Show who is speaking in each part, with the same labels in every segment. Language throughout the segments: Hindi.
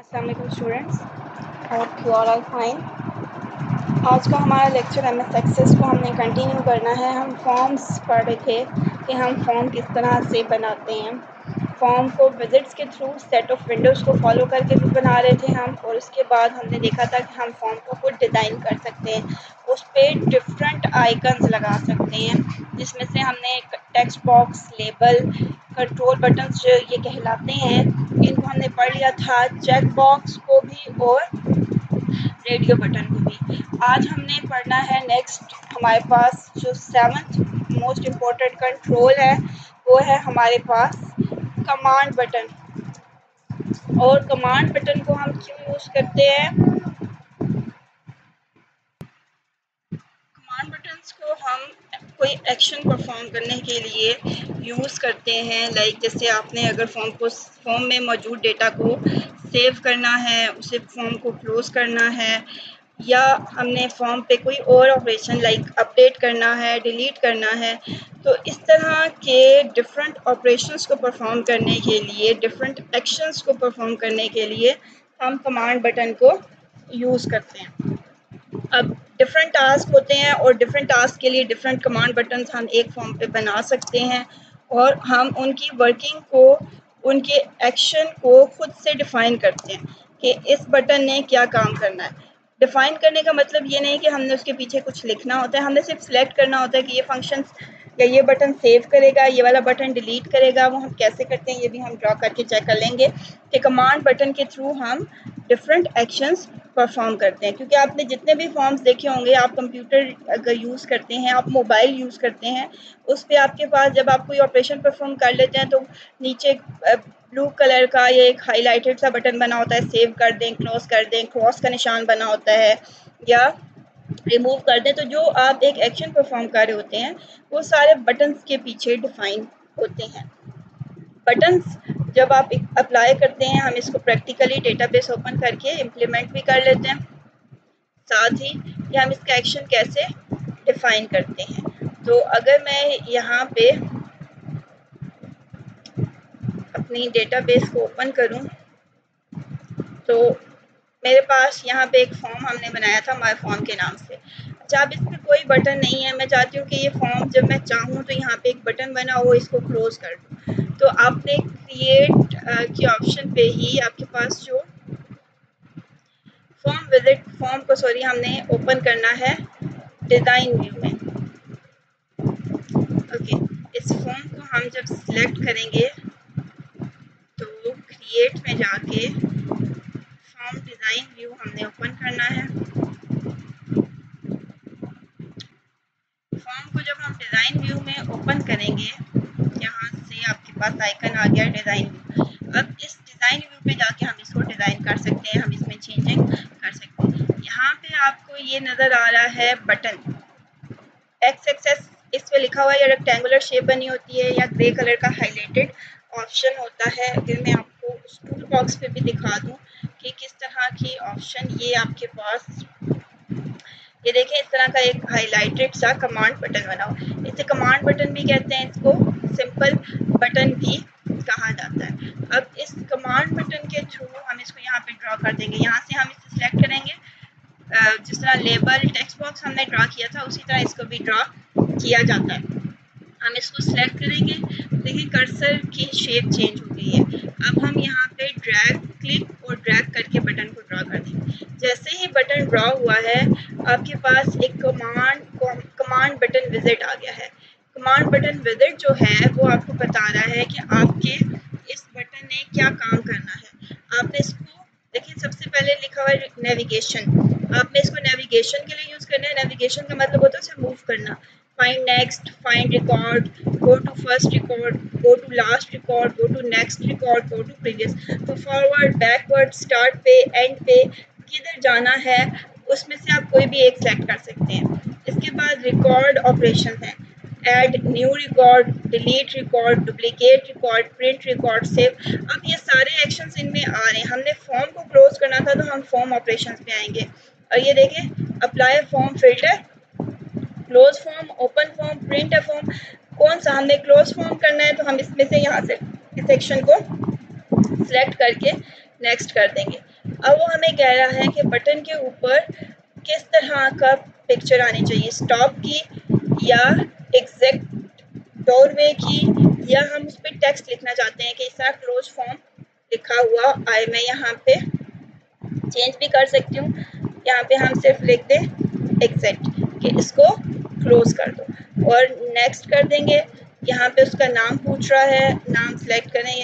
Speaker 1: अस्सलामुअलैकुम students, hope you all are fine. आज का हमारा लेक्चर एमएस एक्सेस को हमने कंटिन्यू करना है। हम फॉर्म्स पढ़ रहे थे कि हम फॉर्म किस तरह से बनाते हैं। फॉर्म को विजिट्स के थ्रू सेट ऑफ विंडोज़ को फॉलो करके भी बना रहे थे हम, और उसके बाद हमने देखा था कि हम फॉर्म को खुद डिज़ाइन कर सकते हैं। उस पर डिफरेंट आइकन्स लगा सकते हैं, जिसमें से हमने text box, label, control buttons जो ये कहलाते हैं, इनको हमने पढ़ लिया था। चेक बॉक्स को भी और रेडियो बटन को भी। आज हमने पढ़ना है नेक्स्ट, हमारे पास जो 7th मोस्ट इम्पोर्टेंट कंट्रोल है वो है हमारे पास कमांड बटन। और कमांड बटन को हम क्यों यूज़ करते हैं? कमांड बटन्स को हम कोई एक्शन परफॉर्म करने के लिए यूज़ करते हैं। लाइक जैसे आपने अगर फॉर्म में मौजूद डेटा को सेव करना है, उसे फॉर्म को क्लोज करना है, या हमने फॉर्म पे कोई और ऑपरेशन लाइक अपडेट करना है, डिलीट करना है, तो इस तरह के डिफरेंट ऑपरेशंस को परफॉर्म करने के लिए, डिफरेंट एक्शंस को परफॉर्म करने के लिए हम कमांड बटन को यूज़ करते हैं। अब डिफरेंट टास्क होते हैं और डिफरेंट टास्क के लिए डिफरेंट कमांड बटन्स हम एक फॉर्म पे बना सकते हैं, और हम उनकी वर्किंग को, उनके एक्शन को खुद से डिफ़ाइन करते हैं कि इस बटन ने क्या काम करना है। डिफ़ाइन करने का मतलब ये नहीं कि हमने उसके पीछे कुछ लिखना होता है, हमने सिर्फ सेलेक्ट करना होता है कि ये फंक्शन या ये बटन सेव करेगा, ये वाला बटन डिलीट करेगा। वो हम कैसे करते हैं ये भी हम ड्रॉ करके चेक कर लेंगे कि कमांड बटन के थ्रू हम डिफरेंट एक्शंस परफॉर्म करते हैं। क्योंकि आपने जितने भी फॉर्म्स देखे होंगे, आप कंप्यूटर अगर यूज़ करते हैं, आप मोबाइल यूज़ करते हैं, उस पर आपके पास जब आप कोई ऑपरेशन परफॉर्म कर लेते हैं तो नीचे ब्लू कलर का ये एक हाईलाइटेड सा बटन बना होता है, सेव कर दें, क्लोज कर दें, क्रॉस का निशान बना होता है, या रिमूव कर दें। तो जो आप एक एक्शन परफॉर्म कर रहे होते हैं वो सारे बटन्स के पीछे डिफाइन होते हैं। बटन्स जब आप अप्लाई करते हैं, हम इसको प्रैक्टिकली डेटाबेस ओपन करके इम्प्लीमेंट भी कर लेते हैं, साथ ही कि हम इसका एक्शन कैसे डिफाइन करते हैं। तो अगर मैं यहाँ पे अपनी डेटाबेस को ओपन करूँ तो मेरे पास यहाँ पे एक फॉर्म हमने बनाया था माय फॉर्म के नाम से। अच्छा, अब इस पर कोई बटन नहीं है। मैं चाहती हूँ कि ये फॉर्म जब मैं चाहूँ तो यहाँ पे एक बटन बना हो, इसको क्लोज कर दूँ। तो आपने क्रिएट के ऑप्शन पे ही आपके पास जो फॉर्म को हमने ओपन करना है डिज़ाइन व्यू में। ओके, इस फॉर्म को हम जब सिलेक्ट करेंगे तो क्रिएट में जाके फॉर्म डिज़ाइन व्यू हमने ओपन करना है। फॉर्म को जब हम डिज़ाइन व्यू में ओपन करेंगे, यहाँ से आपके पास आइकन आ गया डिज़ाइन व्यू। अब इस डिज़ाइन व्यू पे जाके हम इसको डिज़ाइन कर सकते हैं, हम इसमें चेंजिंग कर सकते हैं। यहाँ पे आपको ये नज़र आ रहा है बटन, एक्स एक्सेस इस पे लिखा हुआ है, या रेक्टेंगुलर शेप बनी होती है, या ग्रे कलर का हाईलाइटेड ऑप्शन होता है। अगर मैं आपको उस टूल बॉक्स पे भी दिखा दूँ कि किस तरह की ऑप्शन ये आपके पास, ये देखें, इस तरह का एक हाईलाइटेड सा कमांड बटन बना हो। इसे कमांड बटन भी कहते हैं, इसको सिंपल बटन भी कहा जाता है। अब इस कमांड बटन के थ्रू हम इसको यहाँ पे ड्रॉ कर देंगे। यहाँ से हम इसे सिलेक्ट करेंगे, जिस तरह लेबल, टेक्स्ट बॉक्स हमने ड्रॉ किया था उसी तरह इसको भी ड्रॉ किया जाता है। हम इसको सिलेक्ट करेंगे, देखिए कर्सर की शेप चेंज हो गई है। अब हम यहाँ पे ड्रैग, क्लिक और ड्रैग करके बटन को ड्रॉ कर देंगे। जैसे ही बटन ड्रॉ हुआ है, आपके पास एक कमांड बटन विजिट आ गया है। कमांड बटन विजिट जो है वो आपको बता रहा है कि आपके इस बटन ने क्या काम करना है। आपने इसको देखिए, सबसे पहले लिखा हुआ है नेविगेशन। आपने इसको नेविगेशन के लिए यूज़ करना है। नेविगेशन का मतलब होता है उसे मूव करना। find next, find record, go to first record, go to last record, go to next record, go to previous। तो forward, backward, start पे, end पे किधर जाना है उसमें से आप कोई भी एक सेलेक्ट कर सकते हैं। इसके बाद रिकॉर्ड ऑपरेशन है, add new record, delete record, duplicate record, print record, save. अब ये सारे एक्शंस इनमें आ रहे हैं। हमने फॉर्म को क्लोज करना था तो हम फॉर्म ऑपरेशंस पे आएंगे, और ये देखें, apply form filter, close form, open form, print a form. कौन सा हमने क्लोज फॉर्म करना है तो हम इसमें से यहाँ से इस सेक्शन को सिलेक्ट करके नेक्स्ट कर देंगे। अब वो हमें कह रहा है कि बटन के ऊपर किस तरह का पिक्चर आनी चाहिए, स्टॉप की या एग्जैक्ट डोरवे की, या हम उस पर टेक्स्ट लिखना चाहते हैं कि इस तरह क्लोज फॉर्म लिखा हुआ आए। मैं यहाँ पे चेंज भी कर सकती हूँ, यहाँ पे हम सिर्फ लिख दें एग्जैक्ट कि इसको क्लोज कर दो और नेक्स्ट कर देंगे। यहाँ पे उसका नाम पूछ रहा है, नाम सेलेक्ट करें।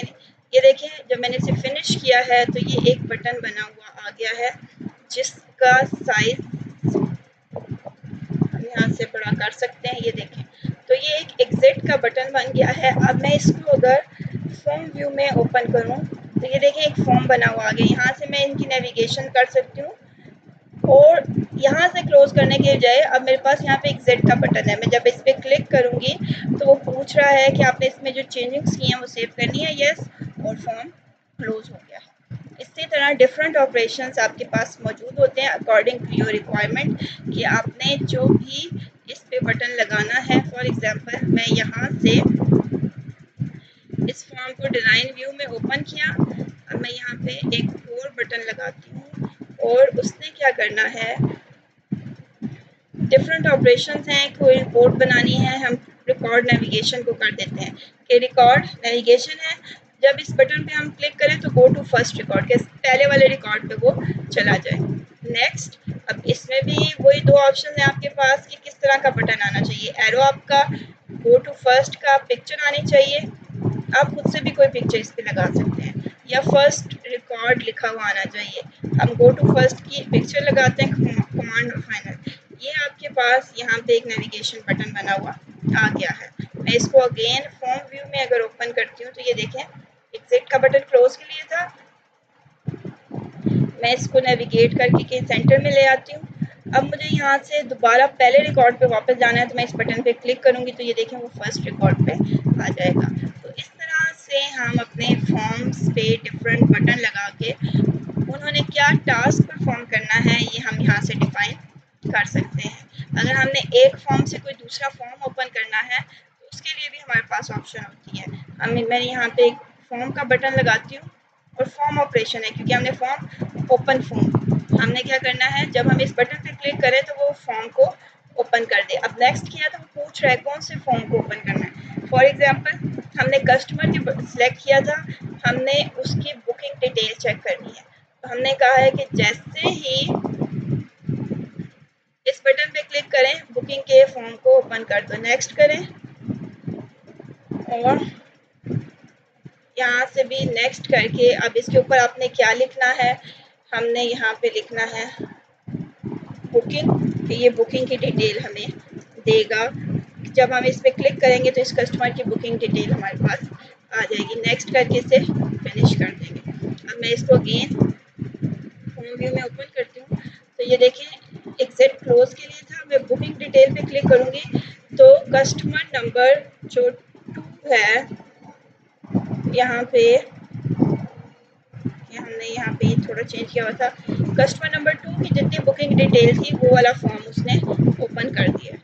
Speaker 1: ये देखें जब मैंने इसे फिनिश किया है तो ये एक बटन बना हुआ आ गया है जिसका साइज हम यहाँ से बड़ा कर सकते हैं। ये देखें तो ये एक एग्जिट का बटन बन गया है। अब मैं इसको अगर फॉर्म व्यू में ओपन करूँ तो ये देखें एक फॉर्म बना हुआ आ गया। यहाँ से मैं इनकी नेविगेशन कर सकती हूँ और यहाँ से क्लोज करने के बजाय अब मेरे पास यहाँ पे एग्जिट का बटन है। मैं जब इस पर क्लिक करूँगी तो वो पूछ रहा है कि आपने इसमें जो चेंजिंग्स की हैं वो सेव करनी है, यस, और फॉर्म क्लोज हो गया है। इसी तरह डिफरेंट ऑपरेशंस आपके पास मौजूद होते हैं अकॉर्डिंग टू योर रिक्वायरमेंट कि आपने जो भी इस पे बटन लगाना है। फॉर एग्जांपल मैं यहाँ से इस फॉर्म को डिज़ाइन व्यू में ओपन किया। अब मैं यहाँ पे एक और बटन लगाती हूँ और उसने क्या करना है, डिफरेंट ऑपरेशंस हैं। कोई रिपोर्ट बनानी है, हम रिकॉर्ड नेविगेशन को कर देते हैं कि रिकॉर्ड नेविगेशन है। जब इस बटन पे हम क्लिक करें तो गो टू फर्स्ट रिकॉर्ड के पहले वाले रिकॉर्ड पे वो चला जाए। नेक्स्ट, अब इसमें भी वही दो ऑप्शन है आपके पास कि किस तरह का बटन आना चाहिए। एरो आपका गो टू फर्स्ट का पिक्चर आनी चाहिए, आप खुद से भी कोई पिक्चर इस पे लगा सकते हैं, या फर्स्ट रिकॉर्ड लिखा हुआ आना चाहिए। हम गो टू फर्स्ट की पिक्चर लगाते हैं, कमांड और फाइनल। ये आपके पास यहाँ पे एक नेविगेशन बटन बना हुआ आ गया है। मैं इसको अगेन फॉर्म व्यू में अगर ओपन करती हूँ तो ये देखें एग्जिट का बटन क्लोज के लिए था। मैं इसको नेविगेट करके कहीं सेंटर में ले आती हूँ। अब मुझे यहाँ से दोबारा पहले रिकॉर्ड पे वापस जाना है तो मैं इस बटन पे क्लिक करूँगी तो ये देखें वो फर्स्ट रिकॉर्ड पे आ जाएगा। तो इस तरह से हम अपने फॉर्म्स पे डिफरेंट बटन लगा के उन्होंने क्या टास्क परफॉर्म करना है ये हम यहाँ से डिफाइन कर सकते हैं। अगर हमने एक फॉर्म से कोई दूसरा फॉर्म ओपन करना है तो उसके लिए भी हमारे पास ऑप्शन होती है। मैं यहाँ पे एक फॉर्म का बटन लगाती हूँ और फॉर्म ऑपरेशन है क्योंकि हमने फॉर्म ओपन फॉर्म, हमने क्या करना है जब हम इस बटन पे क्लिक करें तो वो फॉर्म को ओपन कर दे। अब नेक्स्ट किया तो वो पूछ रहा है कौन से फॉर्म को ओपन करना है। फॉर एग्जांपल हमने कस्टमर की सिलेक्ट किया था, हमने उसकी बुकिंग डिटेल चेक करनी है। तो हमने कहा है कि जैसे ही इस बटन पे क्लिक करें बुकिंग के फॉर्म को ओपन कर दो, नेक्स्ट करें और यहाँ से भी नेक्स्ट करके अब इसके ऊपर आपने क्या लिखना है, हमने यहाँ पे लिखना है बुकिंग। ये बुकिंग की डिटेल हमें देगा। जब हम इस पर क्लिक करेंगे तो इस कस्टमर की बुकिंग डिटेल हमारे पास आ जाएगी। नेक्स्ट करके इसे फिनिश कर देंगे। अब मैं इसको अगेन होम व्यू में ओपन करती हूँ तो ये देखें एग्जिट क्लोज के लिए था। मैं बुकिंग डिटेल पे क्लिक करूँगी तो कस्टमर नंबर जो 2 है यहाँ पे, हमने यहाँ पे थोड़ा चेंज किया हुआ था, कस्टमर नंबर 2 की जितनी बुकिंग डिटेल थी वो वाला फॉर्म उसने ओपन कर दिया।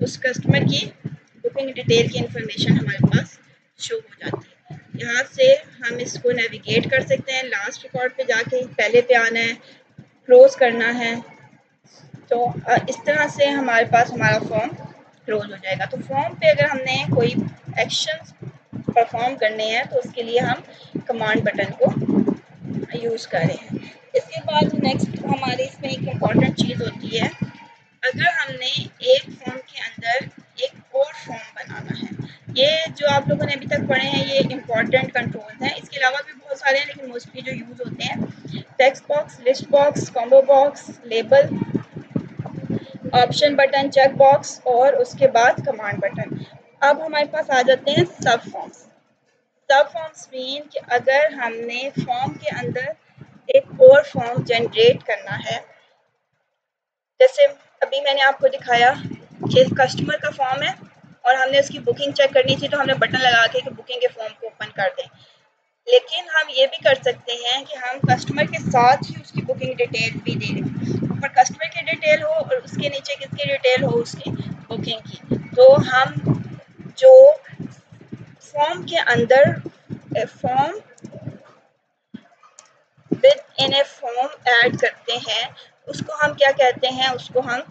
Speaker 1: उस कस्टमर की बुकिंग डिटेल की इंफॉर्मेशन हमारे पास शो हो जाती है। यहाँ से हम इसको नेविगेट कर सकते हैं, लास्ट रिकॉर्ड पे जाके पहले पे आना है, क्लोज करना है। तो इस तरह से हमारे पास हमारा फॉर्म क्लोज हो जाएगा। तो फॉर्म पे अगर हमने कोई एक्शंस परफॉर्म करने हैं तो उसके लिए हम कमांड बटन को यूज़ कर रहे हैं। इसके बाद नेक्स्ट हमारे इसमें एक इम्पॉर्टेंट चीज़ होती है, अगर हमने एक फॉर्म के अंदर एक और फॉर्म बनाना है। ये जो आप लोगों ने अभी तक पढ़े हैं ये इम्पॉर्टेंट कंट्रोल्स हैं। इसके अलावा भी बहुत सारे हैं लेकिन मोस्टली जो यूज़ होते हैं text box, list box, combo box, label, option button, check box और उसके बाद कमांड बटन। अब हमारे पास आ जाते हैं सब फॉर्म्स। सब फॉर्म्स मीन कि अगर हमने फॉर्म के अंदर एक और फॉर्म जनरेट करना है, जैसे अभी मैंने आपको दिखाया कि कस्टमर का फॉर्म है और हमने उसकी बुकिंग चेक करनी थी तो हमने बटन लगा के कि बुकिंग के फॉर्म को ओपन कर दें। लेकिन हम ये भी कर सकते हैं कि हम कस्टमर के साथ ही उसकी बुकिंग डिटेल भी दे दें, ऊपर कस्टमर की डिटेल हो और उसके नीचे किसकी डिटेल हो, उसकी बुकिंग की। तो हम जो फॉर्म के अंदर form with in A form add करते हैं उसको हम क्या कहते हैं, उसको हम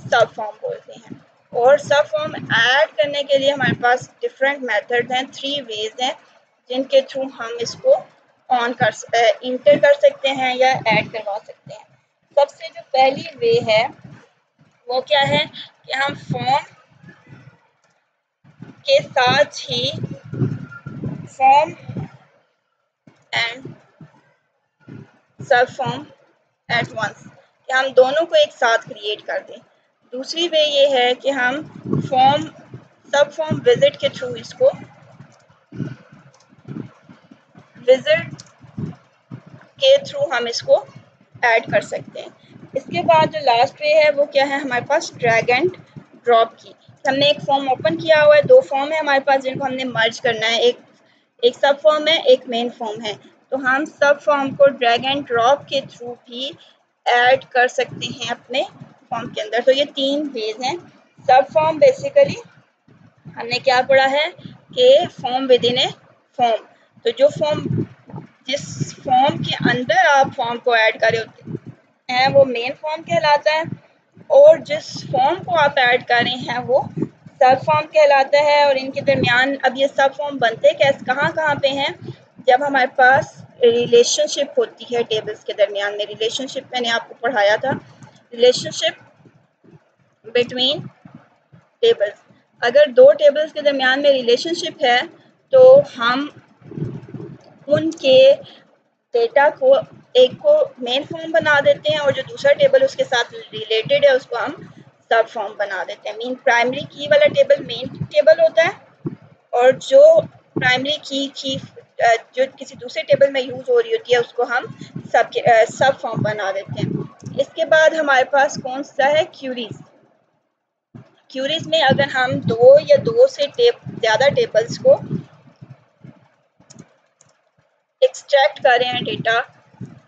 Speaker 1: सब फॉर्म बोलते हैं। और सब फॉर्म ऐड करने के लिए हमारे पास डिफरेंट मेथड हैं, 3 वेज हैं जिनके थ्रू हम इसको ऑन कर इंटर कर सकते हैं या ऐड करवा सकते हैं। सबसे जो पहली वे है वो क्या है कि हम फॉर्म के साथ ही फॉर्म एंड सब फॉर्म एट वंस, कि हम दोनों को एक साथ क्रिएट कर दें। दूसरी वे ये है कि हम फॉर्म सब फॉर्म विजिट के थ्रू इसको विजिट के थ्रू हम इसको ऐड कर सकते हैं। इसके बाद जो लास्ट वे है वो क्या है हमारे पास, ड्रैग एंड ड्रॉप की। हमने एक फॉर्म ओपन किया हुआ है, 2 फॉर्म है हमारे पास जिनको हमने मर्ज करना है, एक सब फॉर्म है, एक मेन फॉर्म है। तो हम सब फॉर्म को ड्रैग एंड ड्रॉप के थ्रू भी ऐड कर सकते हैं अपने फॉर्म के अंदर। तो ये 3 वेज हैं। सब फॉर्म बेसिकली हमने क्या पढ़ा है कि form with in A form, तो जो फॉर्म जिस फॉर्म के अंदर आप फॉर्म को ऐड कर रहे होते हैं वो मेन फॉर्म कहलाता है, और जिस फॉर्म को आप ऐड कर रहे हैं वो सब फॉर्म कहलाता है। और इनके दरमियान अब ये सब फॉर्म बनते कैसे, कहाँ पे हैं, जब हमारे पास रिलेशनशिप होती है टेबल्स के दरमियान में। रिलेशनशिप मैंने आपको पढ़ाया था, रिलेशनशिप बिटवीन टेबल्स। अगर 2 टेबल्स के दरमियान में रिलेशनशिप है तो हम उनके डेटा को एक को मेन फॉर्म बना देते हैं और जो दूसरा टेबल उसके साथ रिलेटेड है उसको हम सब फॉर्म बना देते हैं। मीन प्राइमरी की वाला टेबल मेन टेबल होता है, और जो प्राइमरी की जो किसी दूसरे टेबल में यूज हो रही होती है उसको हम सब फॉर्म बना देते हैं। इसके बाद हमारे पास कौन सा है, क्यूरीज। क्यूरीज में अगर हम 2 या 2 से ज़्यादा टेबल्स को एक्सट्रैक्ट कर रहे हैं डेटा,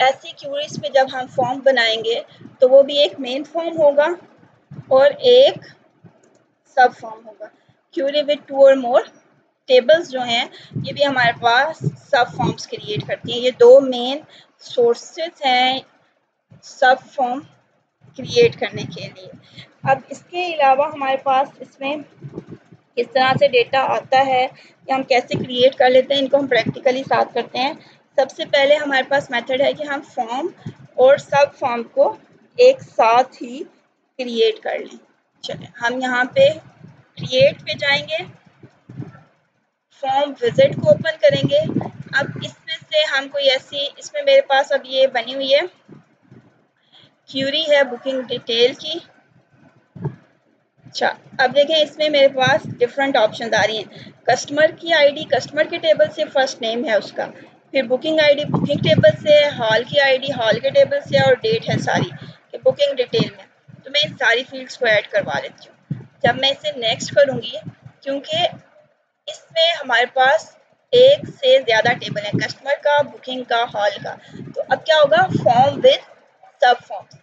Speaker 1: ऐसी क्यूरीज पे जब हम फॉर्म बनाएंगे तो वो भी एक मेन फॉर्म होगा और एक सब फॉर्म होगा। क्यूरी विद 2 और मोर टेबल्स जो हैं ये भी हमारे पास सब फॉर्म्स क्रिएट करती हैं। ये 2 मेन सोर्सेस हैं सब फॉर्म क्रिएट करने के लिए। अब इसके अलावा हमारे पास इसमें किस तरह से डेटा आता है या हम कैसे क्रिएट कर लेते हैं, इनको हम प्रैक्टिकली साथ करते हैं। सबसे पहले हमारे पास मेथड है कि हम फॉर्म और सब फॉर्म को एक साथ ही क्रिएट कर लें। चलिए हम यहाँ पे क्रिएट पे जाएंगे, फॉर्म विजिट को ओपन करेंगे। अब इसमें से हम कोई ऐसी, इसमें मेरे पास अब ये बनी हुई है क्यूरी है बुकिंग डिटेल की। अच्छा अब देखें इसमें मेरे पास डिफरेंट ऑप्शन आ रही हैं। कस्टमर की आईडी, कस्टमर के टेबल से फर्स्ट नेम है उसका, फिर बुकिंग आईडी बुकिंग टेबल से, हॉल की आईडी हॉल के टेबल से, और डेट है सारी कि बुकिंग डिटेल में। तो मैं इन सारी फील्ड्स को ऐड करवा लेती हूँ। जब मैं इसे नेक्स्ट करूँगी, क्योंकि इसमें हमारे पास एक से ज़्यादा टेबल है, कस्टमर का, बुकिंग का, हॉल का। तो अब क्या होगा, फॉर्म विद सब फॉर्म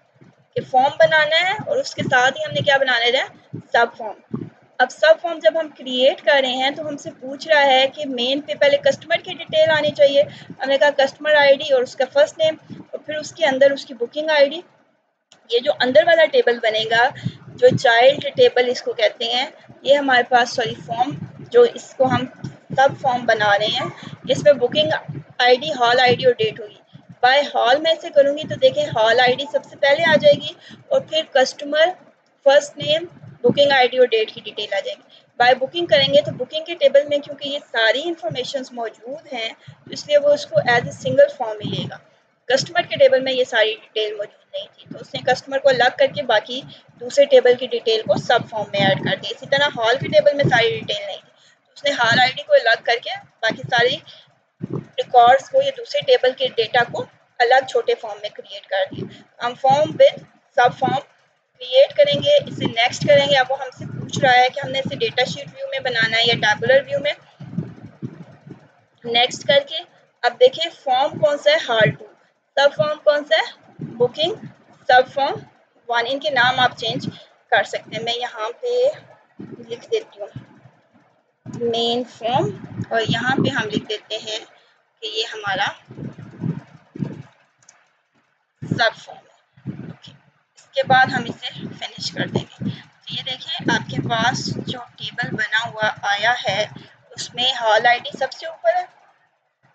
Speaker 1: कि फॉर्म बनाना है और उसके साथ ही हमने क्या बनाना है, सब फॉर्म। अब सब फॉर्म जब हम क्रिएट कर रहे हैं तो हमसे पूछ रहा है कि मेन पे पहले कस्टमर की डिटेल आनी चाहिए। हमने कहा कस्टमर आईडी और उसका फर्स्ट नेम, और फिर उसके अंदर उसकी बुकिंग आईडी। ये जो अंदर वाला टेबल बनेगा, जो चाइल्ड टेबल इसको कहते हैं, ये हमारे पास सॉरी फॉर्म, जो इसको हम सब फॉर्म बना रहे हैं, इसमें बुकिंग आईडी, हॉल आईडी और डेट होगी। बाय हॉल में से करूँगी तो देखें हॉल आईडी सबसे पहले आ जाएगी और फिर customer, first name, booking ID और डेट की डिटेल आ जाएगी। बाय बुकिंग करेंगे तो बुकिंग के टेबल में क्योंकि ये सारी इंफॉर्मेशन मौजूद हैं तो इसलिए वो उसको एज ए सिंगल फॉर्म मिलेगा। कस्टमर के टेबल में ये सारी डिटेल मौजूद नहीं थी तो उसने कस्टमर को अलग करके बाकी दूसरे टेबल की डिटेल को सब फॉर्म में ऐड कर दी। इसी तरह हॉल के टेबल में सारी डिटेल नहीं थी तो उसने हॉल आईडी को अलग करके बाकी सारी रिकॉर्ड्स को या दूसरे टेबल के डेटा को अलग छोटे फॉर्म में क्रिएट कर दिए। हम फॉर्म विद सब फॉर्म क्रिएट करेंगे, इसे नेक्स्ट करेंगे। अब वो हमसे पूछ रहा है कि हमने इसे डेटा शीट व्यू में बनाना है या टैबुलर व्यू में। नेक्स्ट करके अब देखें फॉर्म कौन सा है, हॉल 2, सब फॉर्म कौन सा है, बुकिंग सब फॉर्म 1। इनके नाम आप चेंज कर सकते हैं। मैं यहाँ पे लिख देती हूँ मेन फॉर्म और यहाँ पे हम लिख देते हैं कि ये हमारा सब फॉर्म है। ओके, इसके बाद हम इसे फिनिश कर देंगे। तो ये देखें आपके पास जो टेबल बना हुआ आया है उसमें हॉल आईडी सबसे ऊपर है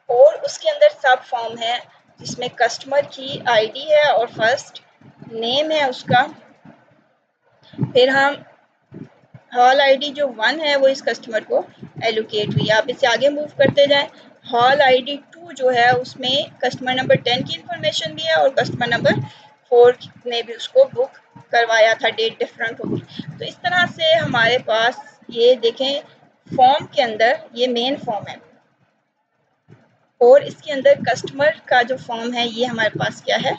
Speaker 1: और उसके अंदर सब फॉर्म है जिसमें कस्टमर की आईडी है और फर्स्ट नेम है उसका। फिर हम हॉल आईडी जो 1 है वो इस कस्टमर को एलोकेट हुई। आप इसे आगे मूव करते जाएं। हॉल आईडी 2 जो है उसमें कस्टमर नंबर 10 की इंफॉर्मेशन भी है और कस्टमर नंबर 4 ने भी उसको बुक करवाया था, डेट डिफरेंट होगी। तो इस तरह से हमारे पास ये देखें फॉर्म के अंदर ये मेन फॉर्म है और इसके अंदर कस्टमर का जो फॉर्म है ये हमारे पास क्या है,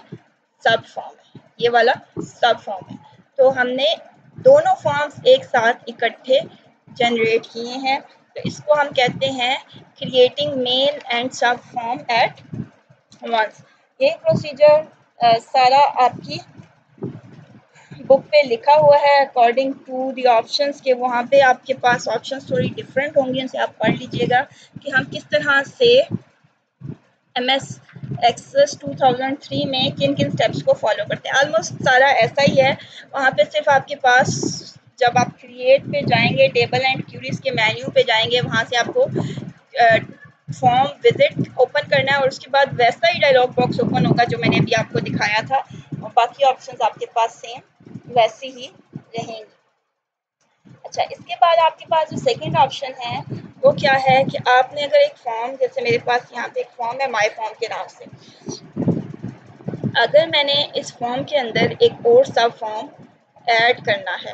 Speaker 1: सब फॉर्म है, ये वाला सब फॉर्म है। तो हमने दोनों फॉर्म्स एक साथ इकट्ठे जनरेट किए हैं, तो इसको हम कहते हैं क्रिएटिंग मेन एंड सब फॉर्म एट वंस। ये प्रोसीजर सारा आपकी बुक पे लिखा हुआ है अकॉर्डिंग टू दी ऑप्शंस के। वहाँ पे आपके पास ऑप्शंस थोड़ी डिफरेंट होंगी, उनसे आप पढ़ लीजिएगा कि हम किस तरह से MS एक्सेस 2003 में किन किन स्टेप्स को फॉलो करते हैं। ऑलमोस्ट सारा ऐसा ही है। वहाँ पे सिर्फ आपके पास जब आप क्रिएट पे जाएंगे, टेबल एंड क्यूरीज के मेन्यू पे जाएंगे, वहाँ से आपको फॉर्म विजिट ओपन करना है और उसके बाद वैसा ही डायलॉग बॉक्स ओपन होगा जो मैंने अभी आपको दिखाया था और बाकी ऑप्शंस आपके पास सेम वैसे ही रहेंगी। अच्छा, इसके बाद आपके पास जो सेकंड ऑप्शन है वो क्या है कि आपने अगर एक फॉर्म, जैसे मेरे पास यहाँ पे एक फॉर्म है माय फॉर्म के नाम से, अगर मैंने इस फॉर्म के अंदर एक और सब फॉर्म ऐड करना है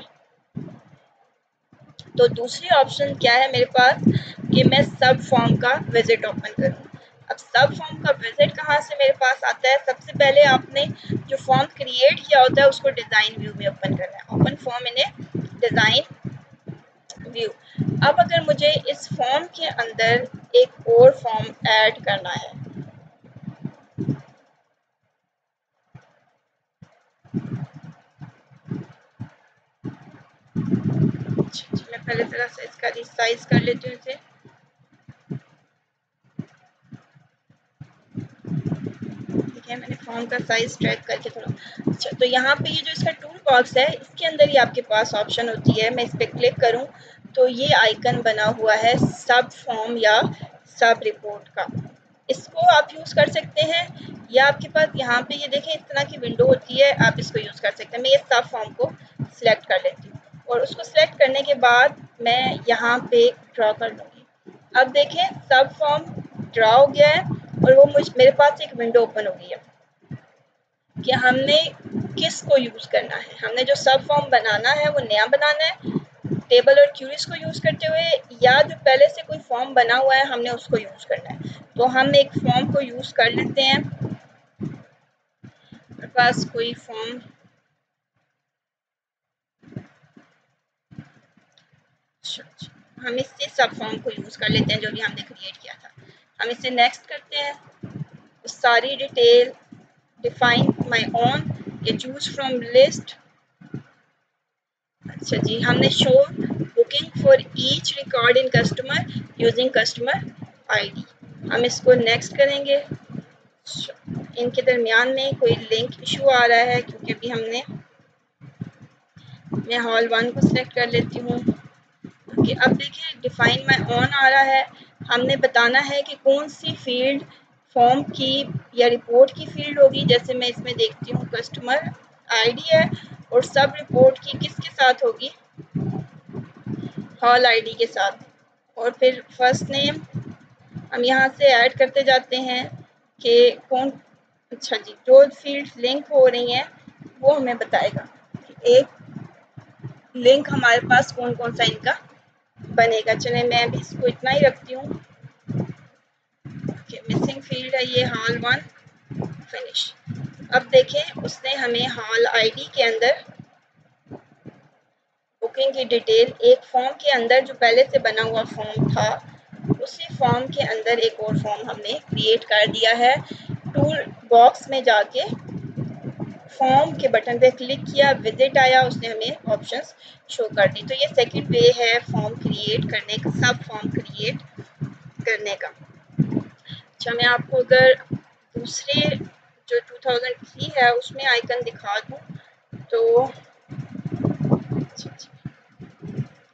Speaker 1: तो दूसरी ऑप्शन क्या है मेरे पास कि मैं सब फॉर्म का विजिट ओपन करूँ। अब सब फॉर्म का विजिट कहाँ से मेरे पास आता है, सबसे पहले आपने जो फॉर्म क्रिएट किया होता है उसको डिज़ाइन व्यू में ओपन करना है। Open form in design view. अब अगर मुझे इस फॉर्म के अंदर एक और फॉर्म ऐड करना है, मैं पहले तरह से इसका रिसाइज कर लेती हूँ इसे। ठीक है, मैंने फॉर्म का साइज ट्रैक करके थोड़ा। अच्छा, तो यहाँ पे ये जो इसका टूल बॉक्स है इसके अंदर ही आपके पास ऑप्शन होती है। मैं इस पर क्लिक करूँ तो ये आइकन बना हुआ है सब फॉर्म या सब रिपोर्ट का। इसको आप यूज़ कर सकते हैं या आपके पास यहाँ पे ये देखें इस तरह की विंडो होती है, आप इसको यूज़ कर सकते हैं। मैं ये सब फॉर्म को सिलेक्ट कर लेती हूँ और उसको सिलेक्ट करने के बाद मैं यहाँ पे ड्रॉ कर लूँगी। अब देखें सब फॉर्म ड्रॉ हो गया है और वो मेरे पास एक विंडो ओपन हो गई है कि हमने किस को यूज़ करना है। हमने जो सब फॉर्म बनाना है वो नया बनाना है टेबल और क्यूरीज को यूज़ करते हुए, या जो पहले से कोई फॉर्म बना हुआ है हमने उसको यूज़ करना है। तो हम एक फॉर्म को यूज़ कर लेते हैं। मेरे पास कोई फॉर्म, हम इससे सब फॉर्म को यूज़ कर लेते हैं जो भी हमने क्रिएट किया था। हम इसे नेक्स्ट करते हैं। सारी डिटेल डिफाइन माई ओन, ये चूज फ्रॉम लिस्ट। अच्छा जी, हमने show booking for each record in customer using customer ID, हम इसको नेक्स्ट करेंगे। इनके दरमियान में कोई लिंक इशू आ रहा है क्योंकि अभी हमने, मैं हॉल 1 को सिलेक्ट कर लेती हूँ। ओके, अब देखिए डिफाइन माई ओन आ रहा है। हमने बताना है कि कौन सी फील्ड फॉर्म की या रिपोर्ट की फील्ड होगी। जैसे मैं इसमें देखती हूँ कस्टमर आईडी है और सब रिपोर्ट की किसके साथ होगी, हॉल आईडी के साथ। और फिर फर्स्ट नेम हम यहाँ से ऐड करते जाते हैं कि कौन, अच्छा जी, जो फील्ड लिंक हो रही हैं वो हमें बताएगा कि एक लिंक हमारे पास कौन कौन सा इनका बनेगा। चले मैं अभी इसको इतना ही रखती हूँ। मिसिंग फील्ड है ये हॉल 1, फिनिश। अब देखें उसने हमें हॉल आईडी के अंदर बुकिंग की डिटेल, एक फॉर्म के अंदर जो पहले से बना हुआ फॉर्म था उसी फॉर्म के अंदर एक और फॉर्म हमने क्रिएट कर दिया है। टूल बॉक्स में जाके फॉर्म के बटन पे क्लिक किया, विजिट आया, उसने हमें ऑप्शंस शो कर दी। तो ये सेकंड वे है फॉर्म क्रिएट करने का, सब फॉर्म क्रिएट करने का। अच्छा, मैं आपको अगर दूसरे जो 2003 है उसमें आइकन दिखा दूँ तो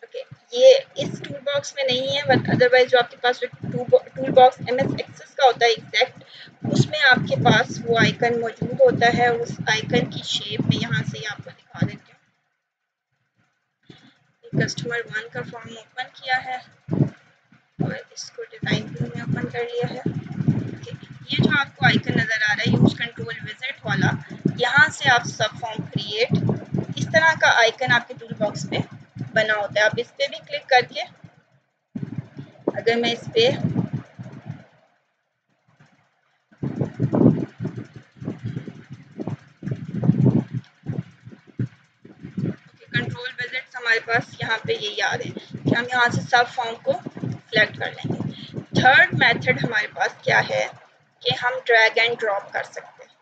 Speaker 1: ओके, ये इस टूल बॉक्स में नहीं है, बट अदरवाइज जो आपके पास टूल बॉक्स MS एक्सेस का होता है एग्जैक्ट, उसमें आपके पास वो आइकन मौजूद होता है। उस आइकन की शेप में यहाँ से आपको दिखा देती हूँ। कस्टमर 1 का फॉर्म ओपन किया है और इसको डिज़ाइन व्यू में ओपन कर लिया है। ये जो आपको आइकन नज़र आ रहा है यूज कंट्रोल विजिट वाला, यहाँ से आप सब फॉर्म क्रिएट, इस तरह का आइकन आपके टूल बॉक्स पे बना होता है। आप इस पे भी क्लिक करके, अगर मैं इस पे कंट्रोल विजिट्स हमारे पास यहाँ पे ये याद है कि हम यहाँ से सब फॉर्म को सिलेक्ट कर लेंगे। थर्ड मेथड हमारे पास क्या है कि हम ड्रैग एंड ड्रॉप कर सकते हैं।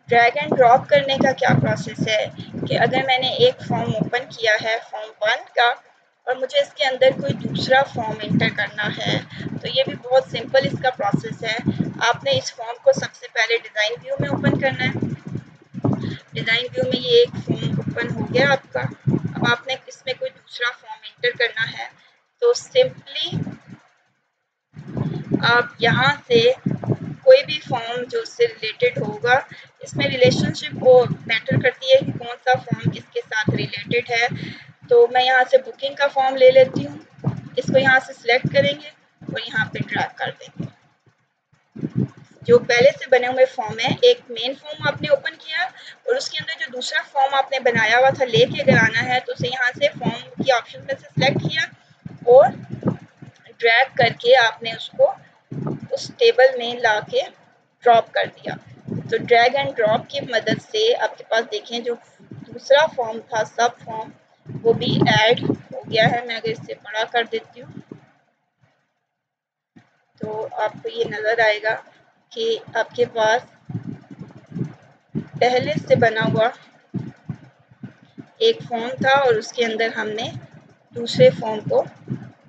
Speaker 1: ड्रैग एंड ड्रॉप करने का क्या प्रोसेस है कि अगर मैंने एक फॉर्म ओपन किया है फॉर्म 1 का और मुझे इसके अंदर कोई दूसरा फॉर्म इंटर करना है, तो ये भी बहुत सिंपल इसका प्रोसेस है। आपने इस फॉर्म को सबसे पहले डिज़ाइन व्यू में ओपन करना है। डिज़ाइन व्यू में ये एक फॉर्म ओपन हो गया आपका। अब आपने इसमें कोई दूसरा फॉर्म इंटर करना है तो सिंपली आप यहाँ से कोई भी फॉर्म जो उससे रिलेटेड होगा, इसमें रिलेशनशिप वो मैटर करती है कि कौन सा फॉर्म किसके साथ रिलेटेड है। तो मैं यहाँ से बुकिंग का फॉर्म ले लेती हूँ, इसको यहाँ से सिलेक्ट करेंगे और यहाँ पे ड्रैग कर देंगे। जो पहले से बने हुए फॉर्म है, एक मेन फॉर्म आपने ओपन किया और उसके अंदर जो दूसरा फॉर्म आपने बनाया हुआ था लेके अगर आना है तो उसे यहाँ से फॉर्म की ऑप्शन में से सिलेक्ट किया और ड्रैग करके आपने उसको उस टेबल में ला के ड्रॉप कर दिया। तो ड्रैग एंड ड्रॉप की मदद से आपके पास देखें जो दूसरा फॉर्म था सब फॉर्म, वो भी ऐड हो गया है। मैं अगर इससे बड़ा कर देती हूँ तो आपको ये नज़र आएगा कि आपके पास पहले से बना हुआ एक फॉर्म था और उसके अंदर हमने दूसरे फॉर्म को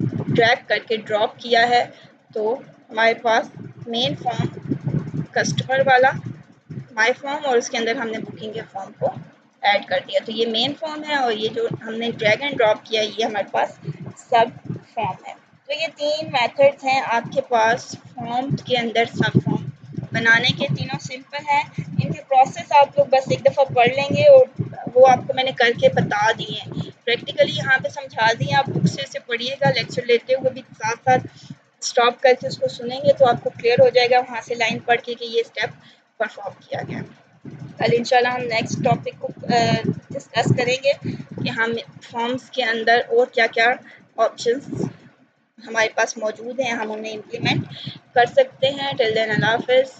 Speaker 1: ड्रैग करके ड्रॉप किया है। तो हमारे पास मेन फॉर्म कस्टमर वाला माय फॉर्म और उसके अंदर हमने बुकिंग के फॉर्म को ऐड कर दिया। तो ये मेन फॉर्म है और ये जो हमने ड्रैग एंड ड्रॉप किया ये हमारे पास सब फॉर्म है। तो ये 3 मेथड्स हैं आपके पास फॉर्म के अंदर सब फॉर्म बनाने के। तीनों सिंपल हैं, इनके प्रोसेस आप लोग बस एक दफ़ा पढ़ लेंगे और वो आपको मैंने करके बता दिए हैं, प्रैक्टिकली यहाँ पे समझा दिए। आप बुक से पढ़िएगा, लेक्चर लेते हुए भी साथ साथ स्टॉप करके उसको सुनेंगे तो आपको क्लियर हो जाएगा वहाँ से लाइन पढ़ के कि ये स्टेप परफॉर्म किया गया। कल इंशाल्लाह हम नेक्स्ट टॉपिक को डिस्कस करेंगे कि हम फॉर्म्स के अंदर और क्या क्या ऑप्शंस हमारे पास मौजूद हैं, हम उन्हें इम्प्लीमेंट कर सकते हैं। टिल देन अल्लाह हाफ़िज़।